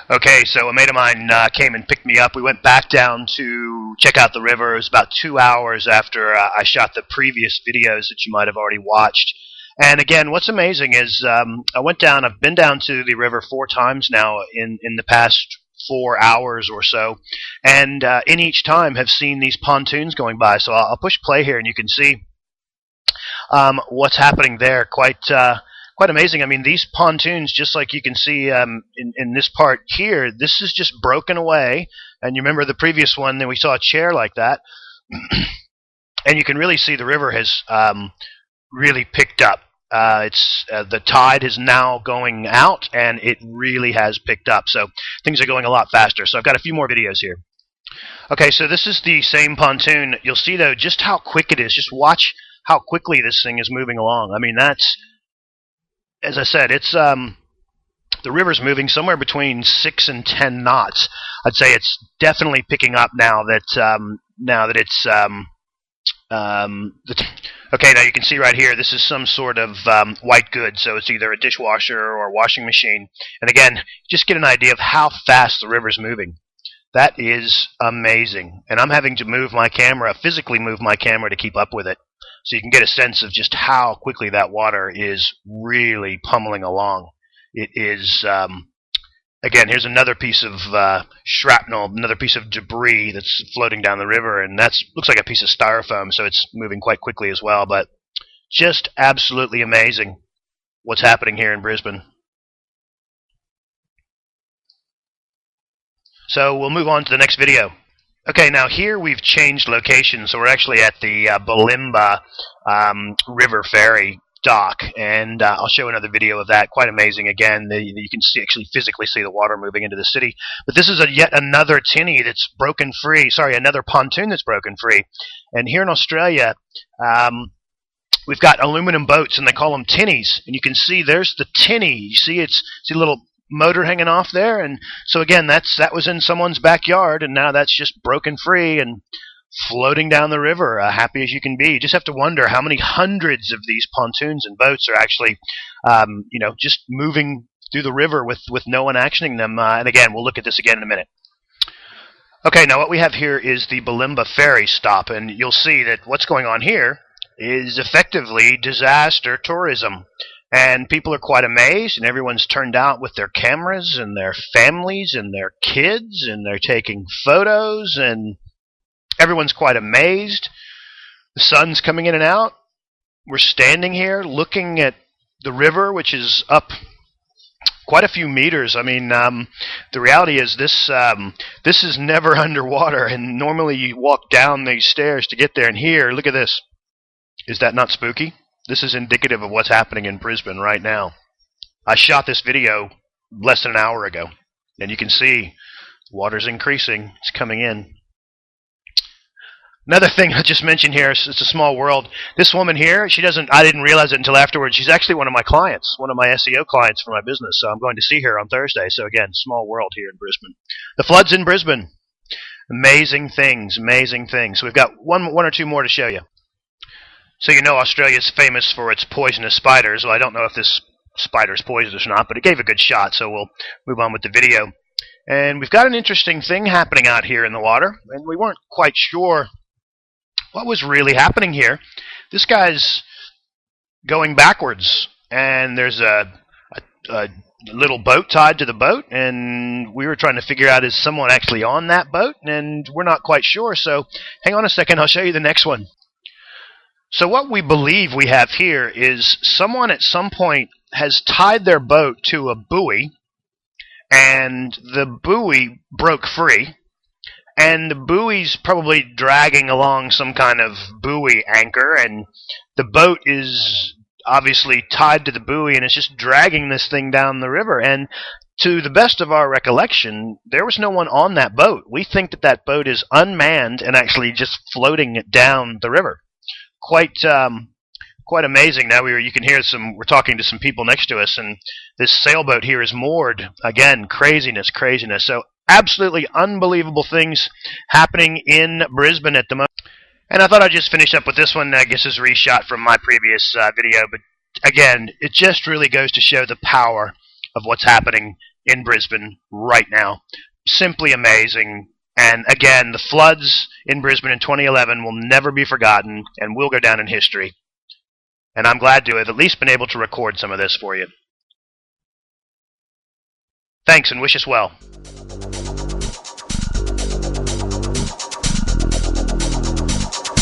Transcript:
Okay, so a mate of mine came and picked me up. We went back down to check out the river. It was about 2 hours after I shot the previous videos that you might have already watched. And again, what's amazing is I've been down to the river 4 times now in the past 4 hours or so, and in each time have seen these pontoons going by. So I'll push play here, and you can see what's happening there. Quite amazing. I mean, these pontoons, just like you can see in this part here, this is just broken away. And you remember the previous one that we saw a chair like that, and you can really see the river has really picked up. The tide is now going out, and it really has picked up. So things are going a lot faster. So I've got a few more videos here. Okay, so this is the same pontoon. You'll see, though, just how quick it is. Just watch how quickly this thing is moving along. I mean, that's, as I said, it's the river's moving somewhere between 6 and 10 knots. I'd say it's definitely picking up now that it's okay, now you can see right here, this is some sort of white good, so it's either a dishwasher or a washing machine. And again, just get an idea of how fast the river's moving. That is amazing. And I'm having to physically move my camera to keep up with it. So you can get a sense of just how quickly that water is really pummeling along. It is, again, here's another piece of shrapnel, another piece of debris that's floating down the river, and that looks like a piece of styrofoam, so it's moving quite quickly as well. But just absolutely amazing what's happening here in Brisbane. So we'll move on to the next video. Okay, now here we've changed locations, so we're actually at the Bulimba River Ferry dock, and I'll show another video of that. Quite amazing. Again, you can actually physically see the water moving into the city. But this is yet another tinny that's broken free. Sorry, another pontoon that's broken free. And here in Australia, we've got aluminum boats, and they call them tinnies. And you can see there's the tinny. You see a little motor hanging off there, and so again, that was in someone's backyard, and now that's just broken free and floating down the river, happy as you can be. You just have to wonder how many hundreds of these pontoons and boats are actually, just moving through the river with no one actioning them. And again, we'll look at this again in a minute. Okay, now what we have here is the Bulimba ferry stop, and you'll see that what's going on here is effectively disaster tourism. And people are quite amazed, and everyone's turned out with their cameras and their families and their kids, and they're taking photos, and everyone's quite amazed. The sun's coming in and out. We're standing here looking at the river, which is up quite a few meters. I mean, the reality is this is never underwater, and normally you walk down these stairs to get there, and here, look at this. Is that not spooky? This is indicative of what's happening in Brisbane right now. I shot this video less than an hour ago, and you can see water's increasing. It's coming in. Another thing I just mentioned here, it's a small world. This woman here, I didn't realize it until afterwards. She's actually one of my clients, one of my SEO clients for my business. So I'm going to see her on Thursday. So again, small world here in Brisbane. The floods in Brisbane. Amazing things, amazing things. So we've got one or two more to show you. So you know Australia's famous for its poisonous spiders. Well, I don't know if this spider's poisonous or not, but it gave a good shot, so we'll move on with the video. And we've got an interesting thing happening out here in the water, and we weren't quite sure what was really happening here. This guy's going backwards, and there's a little boat tied to the boat, and we were trying to figure out, is someone actually on that boat, and we're not quite sure. So hang on a second, I'll show you the next one. So what we believe we have here is someone at some point has tied their boat to a buoy, and the buoy broke free, and the buoy's probably dragging along some kind of buoy anchor, and the boat is obviously tied to the buoy, and it's just dragging this thing down the river. And to the best of our recollection, there was no one on that boat. We think that boat is unmanned and actually just floating down the river. Quite amazing. Now you can hear we're talking to some people next to us, and this sailboat here is moored. Again, craziness. So absolutely unbelievable things happening in Brisbane at the moment. And I thought I'd just finish up with this one. I guess is a reshot from my previous video, but again, it just really goes to show the power of what's happening in Brisbane right now. Simply amazing. And again, the floods in Brisbane in 2011 will never be forgotten and will go down in history. And I'm glad to have at least been able to record some of this for you. Thanks, and wish us well.